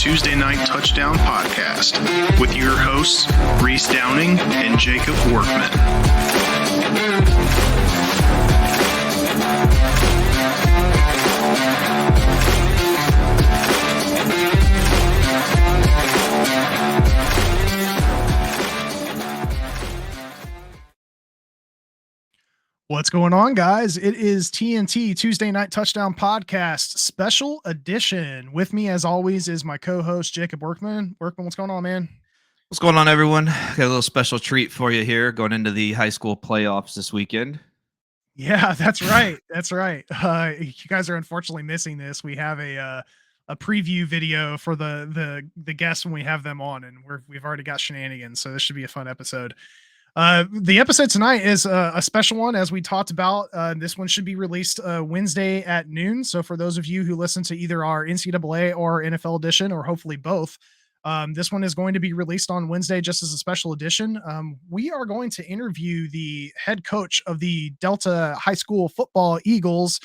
Tuesday Night Touchdown Podcast with your hosts, Reese Downing and Jacob Workman. What's going on, guys? It is TNT Tuesday Night Touchdown Podcast Special Edition. With me, as always, is my co-host, Jacob Workman. Workman, what's going on, man? What's going on, everyone? Got a little special treat for you here going into the high school playoffs this weekend. Yeah, that's right. That's right. You guys are unfortunately missing this. We have a preview video for the guests when we have them on, and we've already got shenanigans, so this should be a fun episode. The episode tonight is a special one, as we talked about. This one should be released Wednesday at noon. So for those of you who listen to either our NCAA or NFL edition, or hopefully both, this one is going to be released on Wednesday just as a special edition. We are going to interview the head coach of the Delta High School Football Eagles,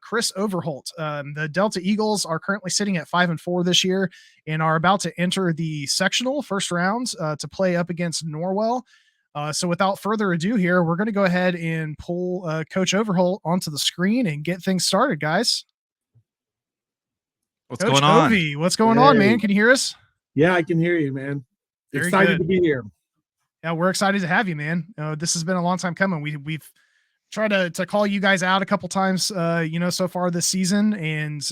Chris Overholt. The Delta Eagles are currently sitting at 5-4 this year and are about to enter the sectional first round to play up against Norwell. So without further ado here, we're going to go ahead and pull Coach Overholt onto the screen and get things started, guys. What's going on? Ovi, what's going on, man? Can you hear us? Yeah, I can hear you, man. Very excited good. to be here. Yeah, we're excited to have you, man. This has been a long time coming. We've tried to call you guys out a couple times, so far this season, and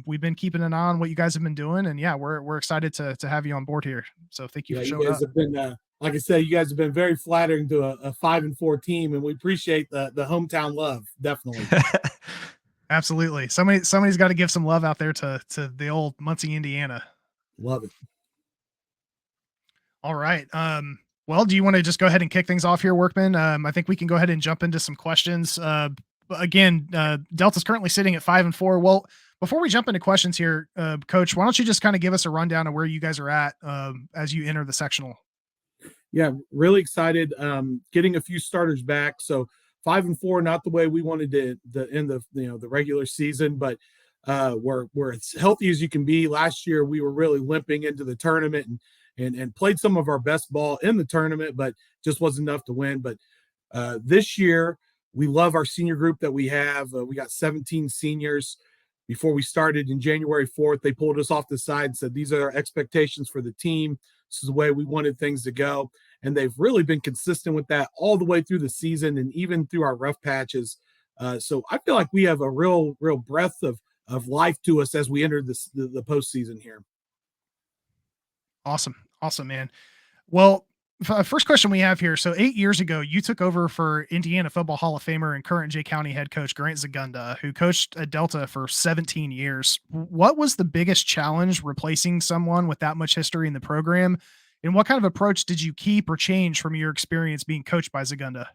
we've been keeping an eye on what you guys have been doing. And yeah, we're excited to have you on board here. So thank you for showing you guys up. Have been, like I said, you guys have been very flattering to a 5-4 team, and we appreciate the hometown love. Definitely. Absolutely. Somebody's got to give some love out there to the old Muncie, Indiana. Love it. All right. Well, do you want to just go ahead and kick things off here, Workman? I think we can go ahead and jump into some questions. Again, Delta's currently sitting at 5-4. Well, before we jump into questions here, Coach, why don't you just kind of give us a rundown of where you guys are at as you enter the sectional? Yeah, really excited. Getting a few starters back. So 5-4, not the way we wanted to end the regular season, but we're as healthy as you can be. Last year, we were really limping into the tournament and played some of our best ball in the tournament, but just wasn't enough to win. But this year, we love our senior group that we have. We got 17 seniors. Before we started in January 4th, they pulled us off the side and said, these are our expectations for the team. This is the way we wanted things to go. And they've really been consistent with that all the way through the season and even through our rough patches. So I feel like we have a real breath of life to us as we enter the postseason here. Awesome, man. Well, first question we have here. So 8 years ago, you took over for Indiana Football Hall of Famer and current Jay County head coach Grant Zagunda, who coached at Delta for 17 years. What was the biggest challenge replacing someone with that much history in the program? And what kind of approach did you keep or change from your experience being coached by Zagunda?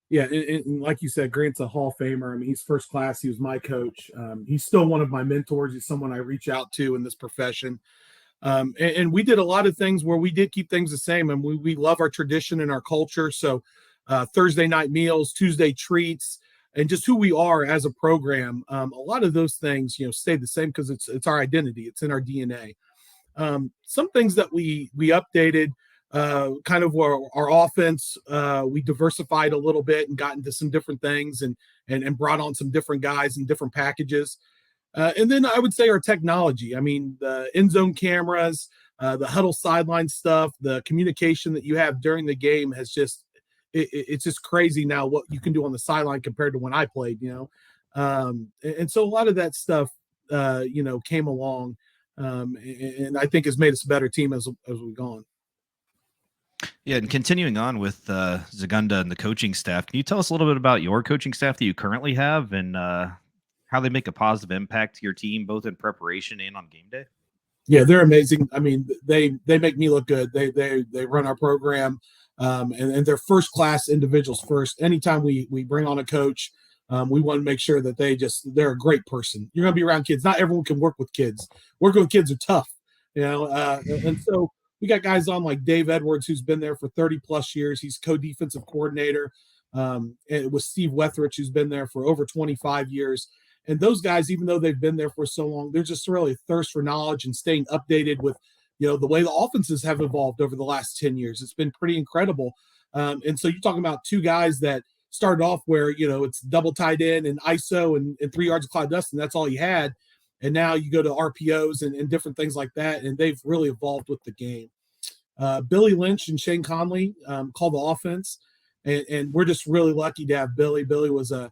Yeah, and like you said, Grant's a Hall of Famer. I mean, he's first class. He was my coach. He's still one of my mentors. He's someone I reach out to in this profession. And we did a lot of things where we did keep things the same, and we love our tradition and our culture. So Thursday night meals, Tuesday treats, and just who we are as a program. A lot of those things, stayed the same because it's our identity. It's in our DNA. Some things that we updated, kind of our offense, we diversified a little bit and got into some different things and brought on some different guys and different packages. And then I would say our technology. I mean, the end zone cameras, the huddle sideline stuff, the communication that you have during the game has it's just crazy now what you can do on the sideline compared to when I played, and so a lot of that stuff, came along, and I think has made us a better team as we've gone. Yeah, and continuing on with Zagunda and the coaching staff, can you tell us a little bit about your coaching staff that you currently have and how they make a positive impact to your team, both in preparation and on game day? Yeah, they're amazing. I mean, they make me look good. They run our program, and they're first class individuals. First, anytime we bring on a coach, we want to make sure that they're a great person. You're going to be around kids. Not everyone can work with kids. Working with kids are tough, and so we got guys on like Dave Edwards, who's been there for 30 plus years. He's co-defensive coordinator with Steve Wethrich, who's been there for over 25 years. And those guys, even though they've been there for so long, they're just really a thirst for knowledge and staying updated with, the way the offenses have evolved over the last 10 years. It's been pretty incredible. And so you're talking about two guys that started off where, it's double tight end and ISO and 3 yards of cloud dust, and that's all you had. And now you go to RPOs and different things like that, and they've really evolved with the game. Billy Lynch and Shane Conley call the offense, and we're just really lucky to have Billy. Billy was a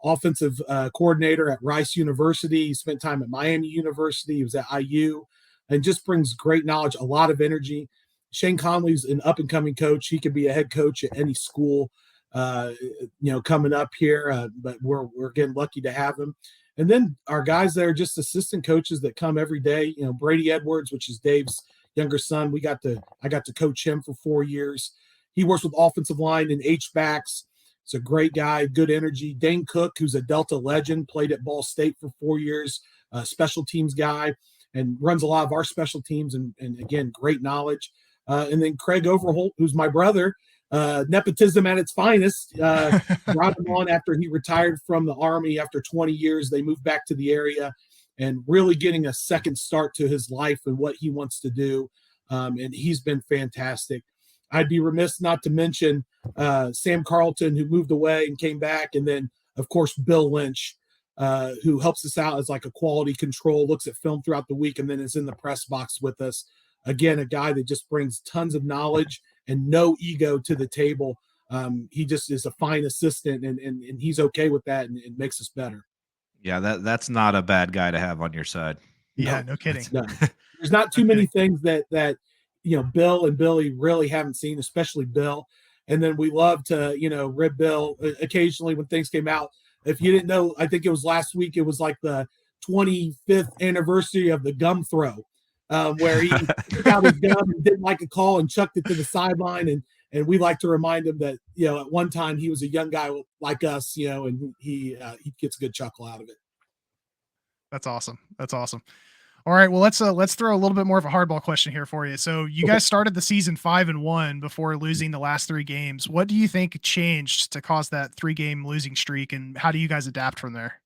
offensive coordinator at Rice University. He spent time at Miami University. He was at IU, and just brings great knowledge, a lot of energy. Shane Conley's an up-and-coming coach. He could be a head coach at any school, coming up here, but we're getting lucky to have him. And then our guys that are just assistant coaches that come every day, Brady Edwards, which is Dave's younger son. I got to coach him for 4 years. He works with offensive line and H-backs. He's a great guy, good energy. Dane Cook, who's a Delta legend, played at Ball State for 4 years, a special teams guy, and runs a lot of our special teams, and again, great knowledge. And then Craig Overholt, who's my brother, nepotism at its finest, brought him on after he retired from the Army after 20 years. They moved back to the area and really getting a second start to his life and what he wants to do. And he's been fantastic. I'd be remiss not to mention Sam Carlton, who moved away and came back. And then, of course, Bill Lynch, who helps us out as like a quality control, looks at film throughout the week, and then is in the press box with us. Again, a guy that just brings tons of knowledge and no ego to the table. He just is a fine assistant, and he's okay with that, and it makes us better. Yeah, that's not a bad guy to have on your side. Yeah, no kidding. There's not too many things that Bill and Billy really haven't seen, especially Bill. And then we love to, rib Bill occasionally when things came out. If you didn't know, I think it was last week, it was like the 25th anniversary of the gum throw, where he took out his gum and didn't like a call and chucked it to the sideline. And we like to remind him that, at one time he was a young guy like us, and he gets a good chuckle out of it. That's awesome. All right, well, let's throw a little bit more of a hardball question here for you. So you guys started the season 5-1 before losing the last 3 games. What do you think changed to cause that 3-game losing streak, and how do you guys adapt from there?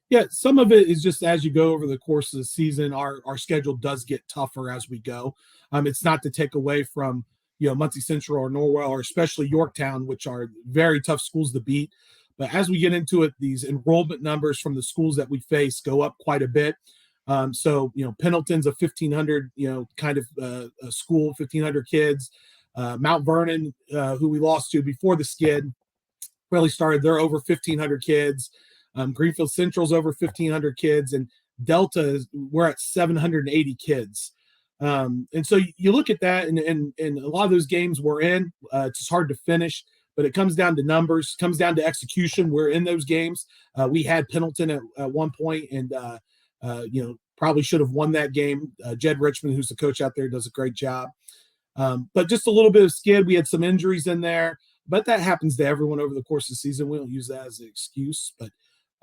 Yeah, some of it is just as you go over the course of the season, our schedule does get tougher as we go. It's not to take away from Muncie Central or Norwell, or especially Yorktown, which are very tough schools to beat. But as we get into it, these enrollment numbers from the schools that we face go up quite a bit. So, Pendleton's a 1,500, kind of a school, 1,500 kids. Mount Vernon, who we lost to before the skid, really started, they're over 1,500 kids. Greenfield Central's over 1,500 kids, and Delta, we're at 780 kids. And so you look at that, and a lot of those games we're in, it's just hard to finish, but it comes down to numbers, comes down to execution. We're in those games. We had Pendleton at one point, and probably should have won that game. Jed Richmond, who's the coach out there, does a great job. But just a little bit of skid. We had some injuries in there, but that happens to everyone over the course of the season. We don't use that as an excuse. But,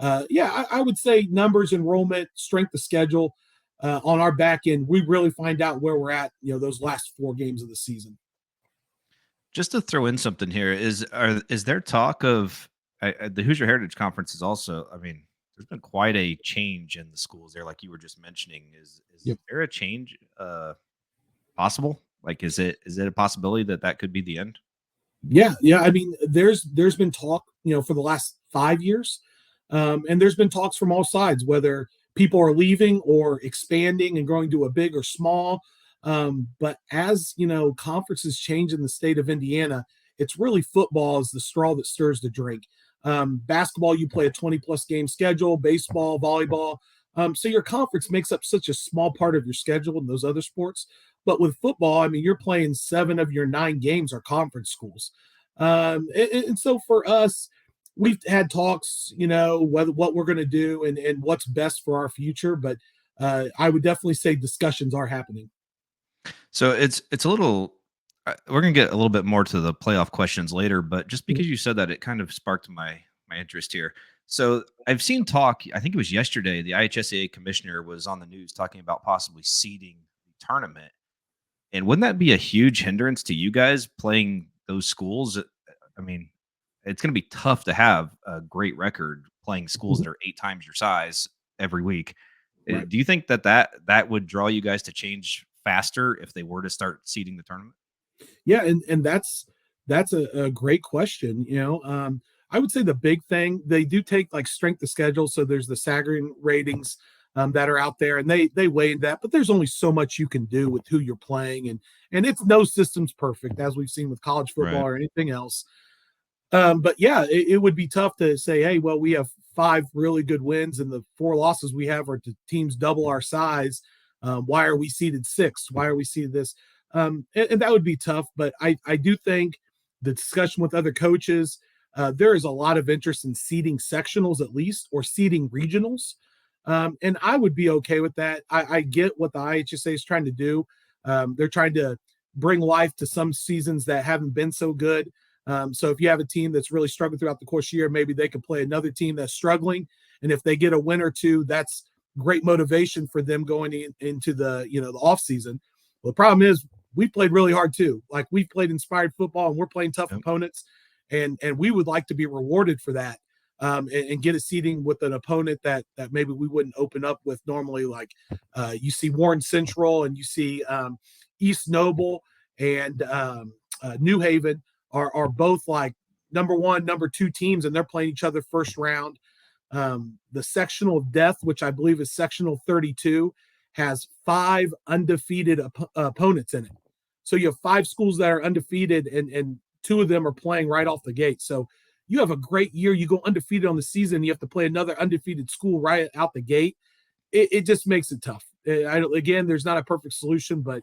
I would say numbers, enrollment, strength of schedule on our back end, we really find out where we're at, those last 4 games of the season. Just to throw in something here, is there talk of the Hoosier Heritage Conference is also, there's been quite a change in the schools there, like you were just mentioning. Is there a change possible? Like, is it a possibility that could be the end? Yeah. There's been talk, for the last 5 years, and there's been talks from all sides, whether people are leaving or expanding and going to a big or small. But as conferences change in the state of Indiana, it's really football is the straw that stirs the drink. Basketball, you play a 20+ game schedule, baseball, volleyball. So your conference makes up such a small part of your schedule in those other sports. But with football, you're playing 7 of your 9 games are conference schools. And so for us, we've had talks, what we're going to do and what's best for our future. But I would definitely say discussions are happening. So it's a little, we're going to get a little bit more to the playoff questions later, but just because you said that, it kind of sparked my interest here. So I've seen talk, I think it was yesterday, the IHSAA commissioner was on the news talking about possibly seeding the tournament. And wouldn't that be a huge hindrance to you guys playing those schools? It's going to be tough to have a great record playing schools that are 8 times your size every week. Right. Do you think that would draw you guys to change faster if they were to start seeding the tournament? Yeah, and that's a great question. I would say the big thing, they do take like strength of schedule. So there's the staggering ratings that are out there, and they weigh that, but there's only so much you can do with who you're playing, and it's no system's perfect, as we've seen with college football Right. or anything else. But yeah, it would be tough to say, hey, well, we have 5 really good wins, and the 4 losses we have are to teams double our size. Why are we seeded 6th? Why are we seeded this? And that would be tough. But I do think the discussion with other coaches, there is a lot of interest in seeding sectionals at least, or seeding regionals. And I would be okay with that. I get what the IHSA is trying to do. They're trying to bring life to some seasons that haven't been so good. So if you have a team that's really struggling throughout the course of the year, maybe they could play another team that's struggling. And if they get a win or two, that's great motivation for them going into the off season. Well, the problem is we played really hard too. Like, we've played inspired football and we're playing tough opponents, and we would like to be rewarded for that. And get a seeding with an opponent that maybe we wouldn't open up with normally. Like you see Warren Central, and you see East Noble and New Haven are both like number 1, number 2 teams, and they're playing each other first round. The sectional of death, which I believe is sectional 32, has 5 undefeated opponents in it. So you have 5 schools that are undefeated, and 2 of them are playing right off the gate. So you have a great year. You go undefeated on the season. You have to play another undefeated school right out the gate. It just makes it tough. Again, there's not a perfect solution, but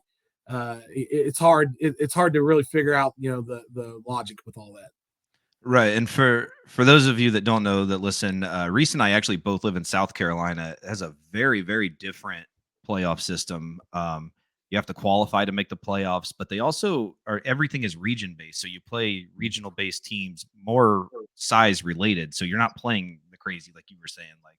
it's hard. It's hard to really figure out, the logic with all that. Right. And for those of you that don't know, that listen, Reese and I actually both live in South Carolina. It has a very, very different playoff system. You have to qualify to make the playoffs, but they also everything is region based. So you play regional based teams, more size related. So you're not playing the crazy, like you were saying. Like,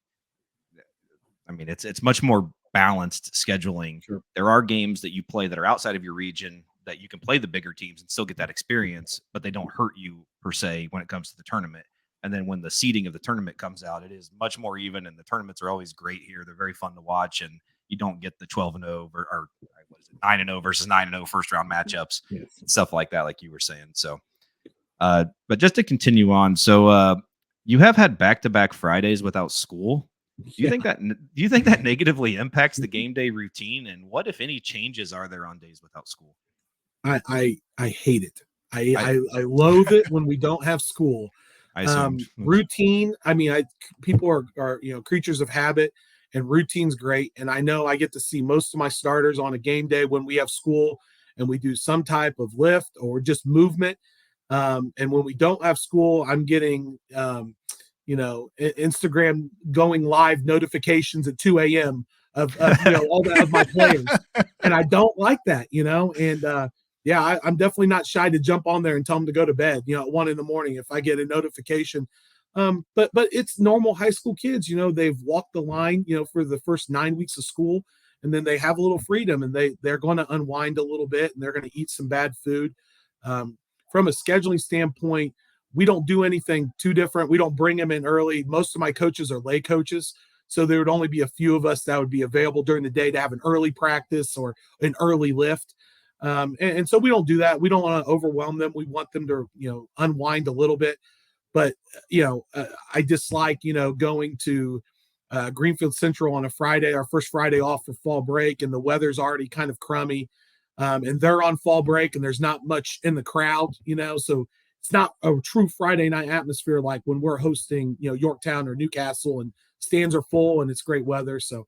I mean, it's much more balanced scheduling. Sure. There are games that you play that are outside of your region that you can play the bigger teams and still get that experience, but they don't hurt you per se when it comes to the tournament. And then when the seeding of the tournament comes out, it is much more even, and the tournaments are always great here. They're very fun to watch, and you don't get the 12-0 or what is it, 9-0 versus 9-0 first round matchups, Yes. stuff like that, like you were saying. So, but just to continue on, so you have had back-to-back Fridays without school. Do you think that negatively impacts the game day routine? And what, if any, changes are there on days without school? I hate it. I loathe it when we don't have school. I assumed. Routine. I mean, people are creatures of habit, and routine's great. And I know I get to see most of my starters on a game day when we have school, and we do some type of lift or just movement. And when we don't have school, I'm getting Instagram going live notifications at 2 a.m. of of my players, and I don't like that. And I'm definitely not shy to jump on there and tell them to go to bed, at 1 a.m. if I get a notification. But it's normal high school kids, they've walked the line, for the first 9 weeks of school, and then they have a little freedom, and they're going to unwind a little bit, and they're going to eat some bad food. From a scheduling standpoint, we don't do anything too different. We don't bring them in early. Most of my coaches are lay coaches, so there would only be a few of us that would be available during the day to have an early practice or an early lift. And so we don't do that. We don't want to overwhelm them. We want them to, unwind a little bit. But, I dislike, going to Greenfield Central on a Friday, our first Friday off for fall break, and the weather's already kind of crummy. And they're on fall break, and there's not much in the crowd, so it's not a true Friday night atmosphere like when we're hosting, Yorktown or Newcastle, and stands are full and it's great weather. So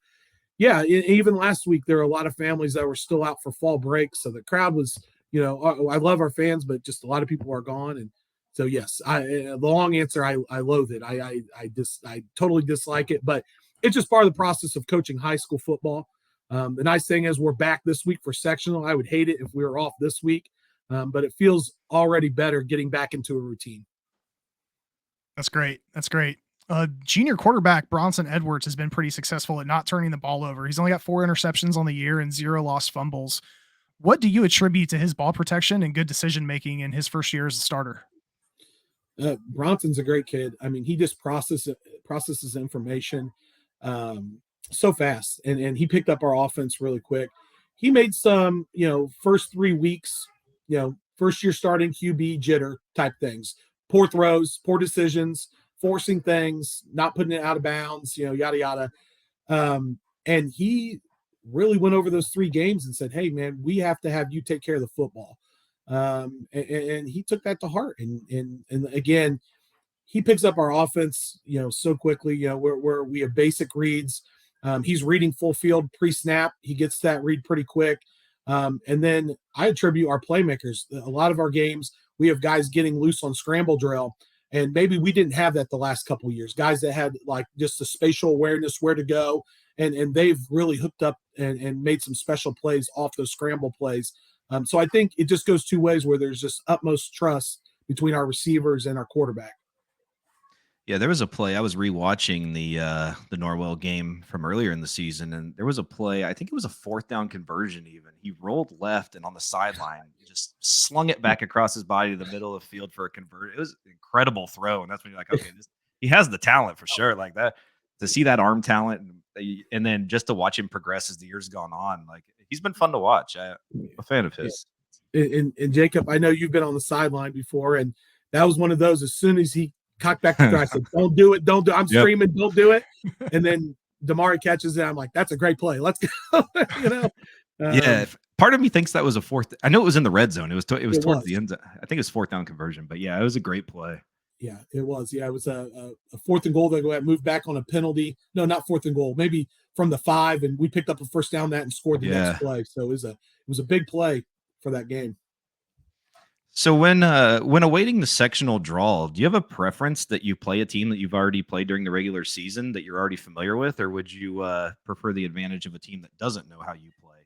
yeah, even last week, there were a lot of families that were still out for fall break. So the crowd was, I love our fans, but just a lot of people are gone. And so, yes, the long answer, I loathe it. I totally dislike it, but it's just part of the process of coaching high school football. The nice thing is we're back this week for sectional. I would hate it if we were off this week, but it feels already better getting back into a routine. That's great. That's great. Junior quarterback Bronson Edwards has been pretty successful at not turning the ball over. He's only got 4 interceptions on the year and 0 lost fumbles. What do you attribute to his ball protection and good decision-making in his first year as a starter? Bronson's a great kid. I mean, he just processes processes information so fast, and he picked up our offense really quick. He made some, first 3 weeks, first year starting QB jitter type things, poor throws, poor decisions, forcing things, not putting it out of bounds, yada, yada. And he really went over those 3 games and said, hey, man, we have to have you take care of the football. And he took that to heart. And again, he picks up our offense, so quickly, where we have basic reads. He's reading full field pre-snap. He gets that read pretty quick. And then I attribute our playmakers. A lot of our games, we have guys getting loose on scramble drill. And maybe we didn't have that the last couple of years. Guys that had like just the spatial awareness, where to go. And they've really hooked up and made some special plays off those scramble plays. So I think it just goes 2 ways, where there's just utmost trust between our receivers and our quarterback. Yeah, there was a play. I was rewatching the Norwell game from earlier in the season, and there was a play. I think it was a 4th down conversion. Even he rolled left and on the sideline, just slung it back across his body to the middle of the field for a convert. It was an incredible throw, and that's when you're like, okay, he has the talent for sure. Like that, to see that arm talent, and then just to watch him progress as the years gone on. Like he's been fun to watch. I'm a fan of his. And Jacob, I know you've been on the sideline before, and that was one of those. As soon as he cocked back to throw, I said, don't do it. I'm screaming, don't do it. And then Damari catches it. I'm like, that's a great play. Let's go. Yeah. Part of me thinks that was a 4th. I know it was in the red zone. It was towards the end. I think it was 4th down conversion, but yeah, it was a great play. Yeah, it was. Yeah, it was a 4th and goal. They go ahead, move back on a penalty. No, not 4th and goal. Maybe from the 5, and we picked up a first down that and scored the next play. So it was a big play for that game. So when awaiting the sectional draw, do you have a preference that you play a team that you've already played during the regular season that you're already familiar with, or would you prefer the advantage of a team that doesn't know how you play?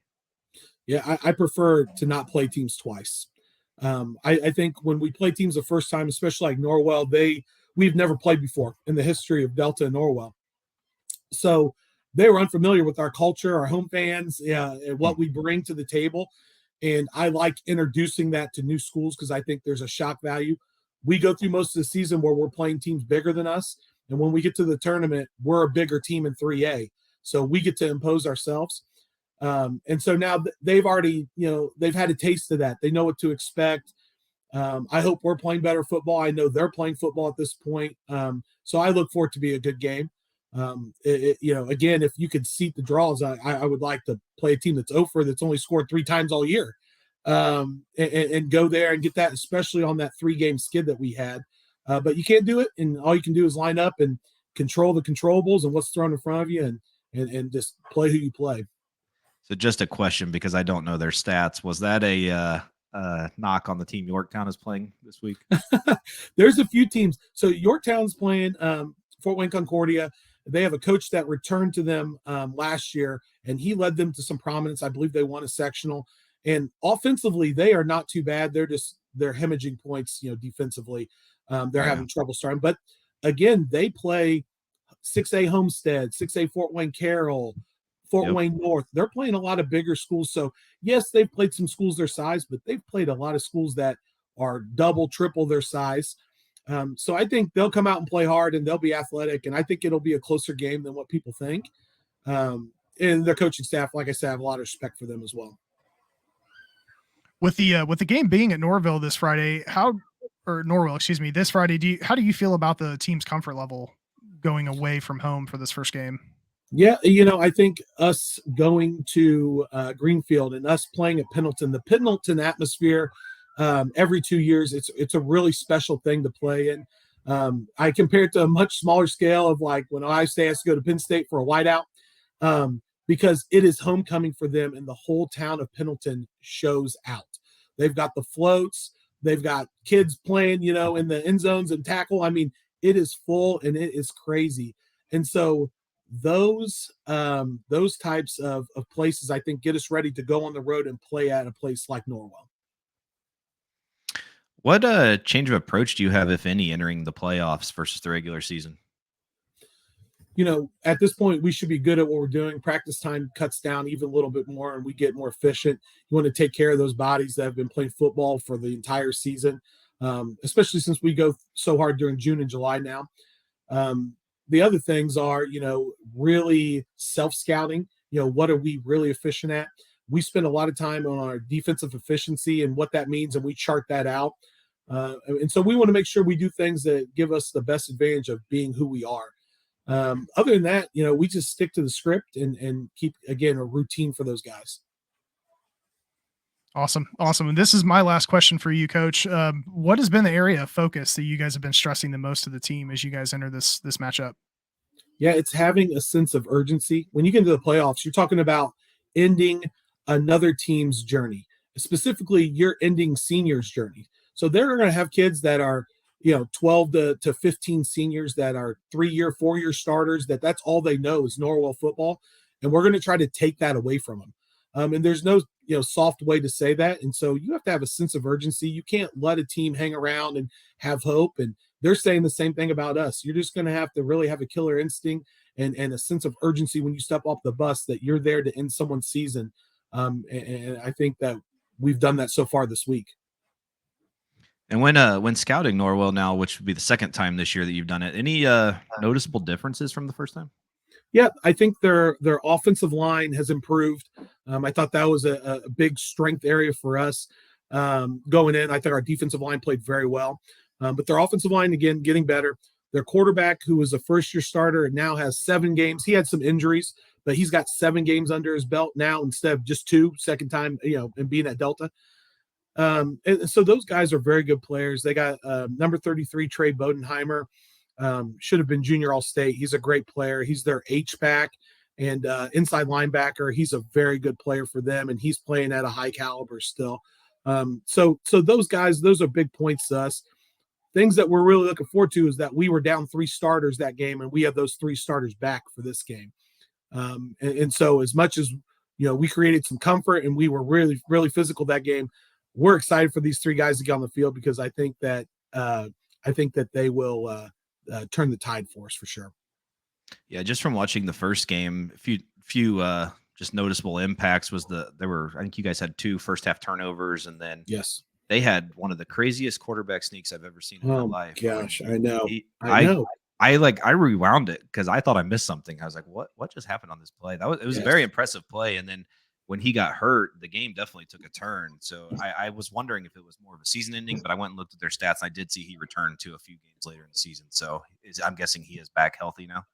Yeah, I prefer to not play teams twice. I think when we play teams the first time, especially like Norwell, we've never played before in the history of Delta and Norwell. So they were unfamiliar with our culture, our home fans, and what we bring to the table. And I like introducing that to new schools because I think there's a shock value. We go through most of the season where we're playing teams bigger than us. And when we get to the tournament, we're a bigger team in 3A. So we get to impose ourselves. And so now they've already, they've had a taste of that. They know what to expect. I hope we're playing better football. I know they're playing football at this point. So I look for it to be a good game. Again, if you could seat the draws, I would like to play a team that's over, that's only scored 3 times all year, and go there and get that, especially on that 3-game skid that we had. But you can't do it, and all you can do is line up and control the controllables and what's thrown in front of you, and just play who you play. So just a question, because I don't know their stats. Was that a knock on the team Yorktown is playing this week? There's a few teams. So Yorktown's playing Fort Wayne Concordia. They have a coach that returned to them last year, and he led them to some prominence. I believe they won a sectional. And offensively, they are not too bad. They're hemorrhaging points, defensively. They're having trouble starting. But again, they play 6A Homestead, 6A Fort Wayne Carroll, Fort Wayne North. They're playing a lot of bigger schools. So yes, they've played some schools their size, but they've played a lot of schools that are double, triple their size. So I think they'll come out and play hard, and they'll be athletic, and I think it'll be a closer game than what people think. And their coaching staff, like I said, I have a lot of respect for them as well. With the game being at Norville this Friday, this Friday, how do you feel about the team's comfort level going away from home for this first game? Yeah, I think us going to Greenfield and us playing at Pendleton, the Pendleton atmosphere, every 2 years, it's a really special thing to play in. I compare it to a much smaller scale of like when Ohio State has to go to Penn State for a whiteout, because it is homecoming for them, and the whole town of Pendleton shows out. They've got the floats, they've got kids playing, in the end zones and tackle. I mean, it is full and it is crazy. And so those types of places, I think, get us ready to go on the road and play at a place like Norwell. What change of approach do you have, if any, entering the playoffs versus the regular season? At this point, we should be good at what we're doing. Practice time cuts down even a little bit more, and we get more efficient. You want to take care of those bodies that have been playing football for the entire season, especially since we go so hard during June and July now. the other things are, really self-scouting. What are we really efficient at? We spend a lot of time on our defensive efficiency and what that means, and we chart that out. And so we want to make sure we do things that give us the best advantage of being who we are. Other than that, we just stick to the script and keep, again, a routine for those guys. Awesome. And this is my last question for you, Coach. What has been the area of focus that you guys have been stressing the most to the team as you guys enter this matchup? Yeah, it's having a sense of urgency. When you get into the playoffs, you're talking about ending another team's journey, specifically you're ending seniors' journey. So they're going to have kids that are, 12 to 15 seniors that are 3-year, 4-year starters, that's all they know is Norwell football. And we're going to try to take that away from them. And there's no, soft way to say that. And so you have to have a sense of urgency. You can't let a team hang around and have hope. And they're saying the same thing about us. You're just going to have to really have a killer instinct and a sense of urgency when you step off the bus that you're there to end someone's season. And I think that we've done that so far this week. And when scouting Norwell now, which would be the second time this year that you've done it, any noticeable differences from the first time? Yeah, I think their offensive line has improved. I thought that was a big strength area for us going in. I think our defensive line played very well, but their offensive line, again, getting better. Their quarterback, who was a first-year starter and now has 7 games. He had some injuries, but he's got 7 games under his belt now instead of just 2, second time, and being at Delta. And so those guys are very good players. They got number 33, Trey Bodenheimer. Should have been junior All-State. He's a great player. He's their H-back and inside linebacker. He's a very good player for them, and he's playing at a high caliber still. So those guys, those are big points to us. Things that we're really looking forward to is that we were down 3 starters that game, and we have those 3 starters back for this game. And so as much as, we created some comfort and we were really, really physical that game, we're excited for these 3 guys to get on the field because I think that they will turn the tide for us for sure. Yeah, just from watching the first game, a few just noticeable impacts was I think you guys had 2 first half turnovers, and then yes, they had one of the craziest quarterback sneaks I've ever seen in my life. Gosh, I know. I rewound it because I thought I missed something. I was like, what just happened on this play? It was a very impressive play. And then when he got hurt, the game definitely took a turn. So I was wondering if it was more of a season ending, but I went and looked at their stats, and I did see he returned to a few games later in the season. So I'm guessing he is back healthy now.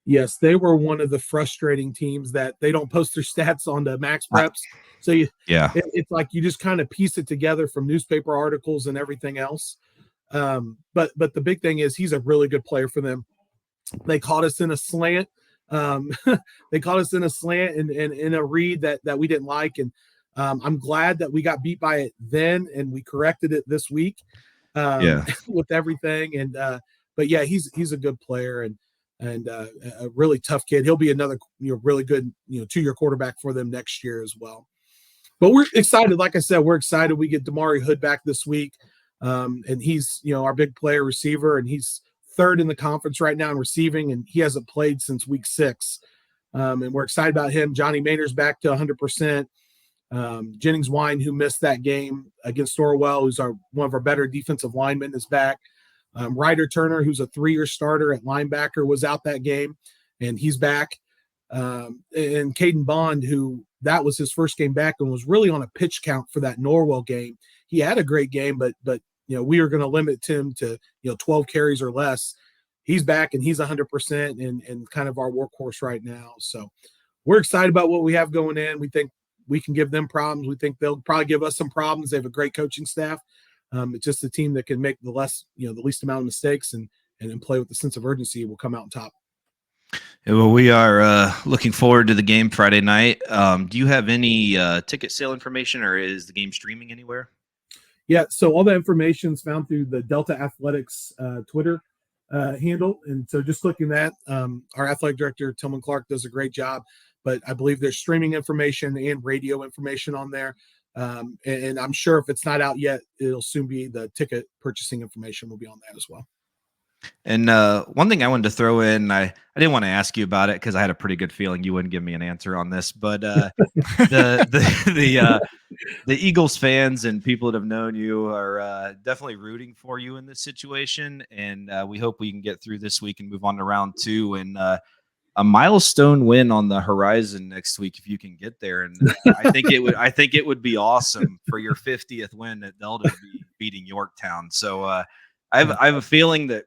Yes, they were one of the frustrating teams that they don't post their stats on the Max Preps. So it's like you just kind of piece it together from newspaper articles and everything else. But the big thing is he's a really good player for them. They caught us in a slant. They caught us in a slant and in a read that we didn't like. And I'm glad that we got beat by it then and we corrected it this week with everything. And but yeah, he's a good player and a really tough kid. He'll be another really good 2-year quarterback for them next year as well. But we're excited. Like I said, we're excited. We get Damari Hood back this week. And he's, our big player receiver, and he's 3rd in the conference right now in receiving, and he hasn't played since week 6. And we're excited about him. Johnny Maynard's back to 100%. Jennings Wine, who missed that game against Norwell, who's one of our better defensive linemen, is back. Ryder Turner, who's a 3-year starter at linebacker, was out that game, and he's back. And Caden Bond, who that was his first game back and was really on a pitch count for that Norwell game. He had a great game, but we are going to limit him to 12 carries or less. He's back and he's 100% and kind of our workhorse right now. So we're excited about what we have going in. We think we can give them problems. We think they'll probably give us some problems. They have a great coaching staff. It's just a team that can make the least amount of mistakes and play with the sense of urgency will come out on top. Yeah, well, we are looking forward to the game Friday night. Do you have any ticket sale information, or is the game streaming anywhere? Yeah, so all the information is found through the Delta Athletics Twitter handle. And so just clicking that, our athletic director, Tillman Clark, does a great job. But I believe there's streaming information and radio information on there. And I'm sure if it's not out yet, it'll soon be the ticket purchasing information will be on that as well. And one thing I wanted to throw in, I didn't want to ask you about it because I had a pretty good feeling you wouldn't give me an answer on this, but the Eagles fans and people that have known you are definitely rooting for you in this situation, and we hope we can get through this week and move on to round 2 and a milestone win on the horizon next week if you can get there. And I think it would be awesome for your 50th win at Delta to be beating Yorktown. So I have a feeling that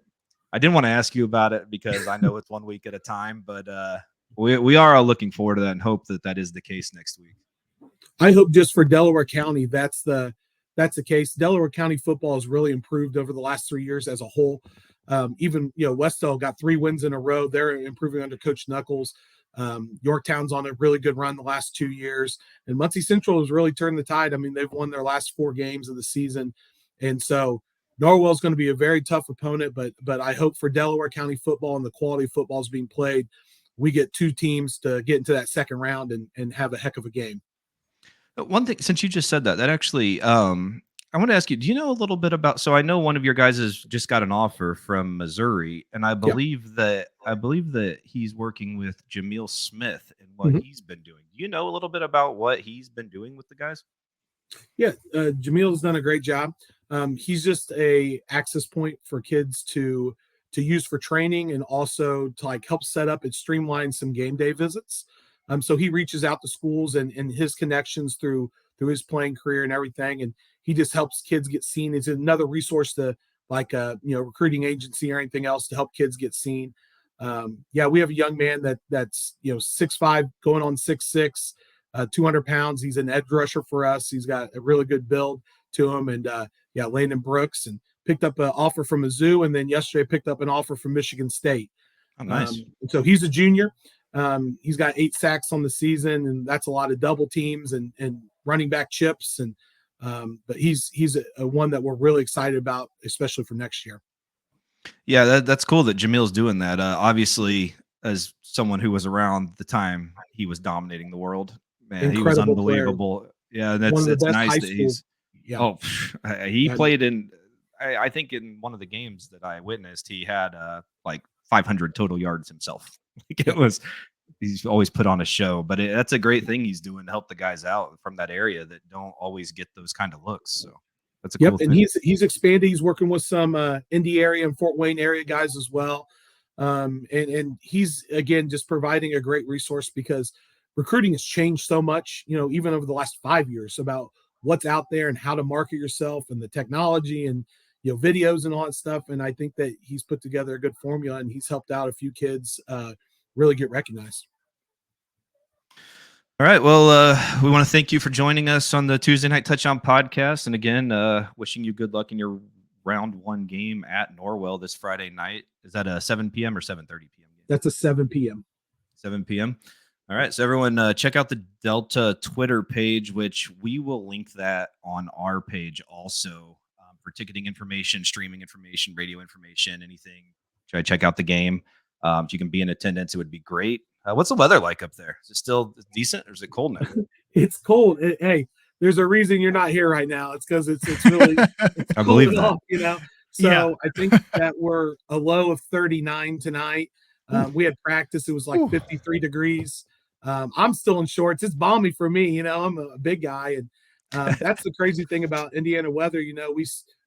I didn't want to ask you about it because I know it's 1 week at a time, but we are all looking forward to that and hope that is the case next week. I hope just for Delaware County, that's the case. Delaware County football has really improved over the last 3 years as a whole. Even Westdale got 3 wins in a row. They're improving under Coach Knuckles. Yorktown's on a really good run the last 2 years, and Muncie Central has really turned the tide. I mean, they've won their last 4 games of the season, and so Norwell's going to be a very tough opponent. But I hope for Delaware County football and the quality of football is being played, we get 2 teams to get into that second round and have a heck of a game. One thing, since you just said that actually, I want to ask you, do you know a little bit about, so I know one of your guys has just got an offer from Missouri, and I believe that he's working with Jameel Smith and what he's been doing. Do you know a little bit about what he's been doing with the guys? Yeah, Jameel's done a great job. He's just a access point for kids to use for training and also to like help set up and streamline some game day visits. So he reaches out to schools and his connections through his playing career and everything, and he just helps kids get seen. It's another resource to like recruiting agency or anything else to help kids get seen. We have a young man that's 6'5", going on 6'6", 200 pounds. He's an edge rusher for us. He's got a really good build to him, and Landon Brooks, and picked up an offer from Mizzou, and then yesterday picked up an offer from Michigan State. Oh, nice. And so he's a junior. He's got 8 sacks on the season, and that's a lot of double teams and running back chips. And but he's a one that we're really excited about, especially for next year. Yeah, that's cool that Jameel's doing that. Obviously, as someone who was around the time he was dominating the world, man, he was unbelievable. Player. Yeah, it's nice that he's. Yeah. Oh, he played in. I think in one of the games that I witnessed, he had like 500 total yards himself. He's always put on a show, but that's a great thing he's doing to help the guys out from that area that don't always get those kind of looks. So that's a cool thing. And he's expanded. He's working with some Indy area and Fort Wayne area guys as well. And he's, again, just providing a great resource because recruiting has changed so much, even over the last 5 years about what's out there and how to market yourself and the technology and, videos and all that stuff. And I think that he's put together a good formula, and he's helped out a few kids really get recognized. All right. Well, we want to thank you for joining us on the Tuesday Night Touchdown podcast. And again, wishing you good luck in your round 1 game at Norwell this Friday night. Is that a 7 p.m. or 7:30 p.m. game? That's a 7 p.m. 7 p.m. All right. So everyone check out the Delta Twitter page, which we will link that on our page also for ticketing information, streaming information, radio information, anything. Try to check out the game. If you can be in attendance, it would be great. What's the weather like up there? Is it still decent or is it cold now? It's cold. Hey, there's a reason you're not here right now. It's because it's really it's I believe that. Off, So I think that we're a low of 39 tonight. We had practice. It was like 53 degrees. I'm still in shorts. It's balmy for me. I'm a big guy. And that's the crazy thing about Indiana weather.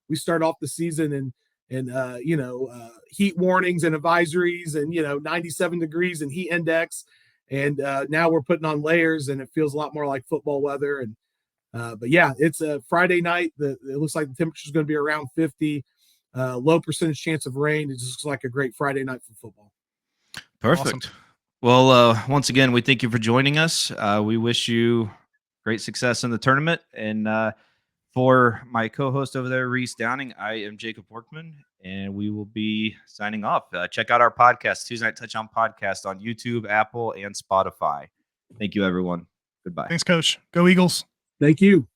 We start off the season and heat warnings and advisories and 97 degrees and heat index, and now we're putting on layers and it feels a lot more like football weather. And but it's a Friday night. It looks like the temperature is going to be around 50, low percentage chance of rain. It just looks like a great Friday night for football. Perfect. Awesome. Well, once again, we thank you for joining us. We wish you great success in the tournament. And for my co-host over there, Reese Downing, I am Jacob Workman, and we will be signing off. Check out our podcast, Tuesday Night Touchdown Podcast, on YouTube, Apple, and Spotify. Thank you, everyone. Goodbye. Thanks, Coach. Go Eagles. Thank you.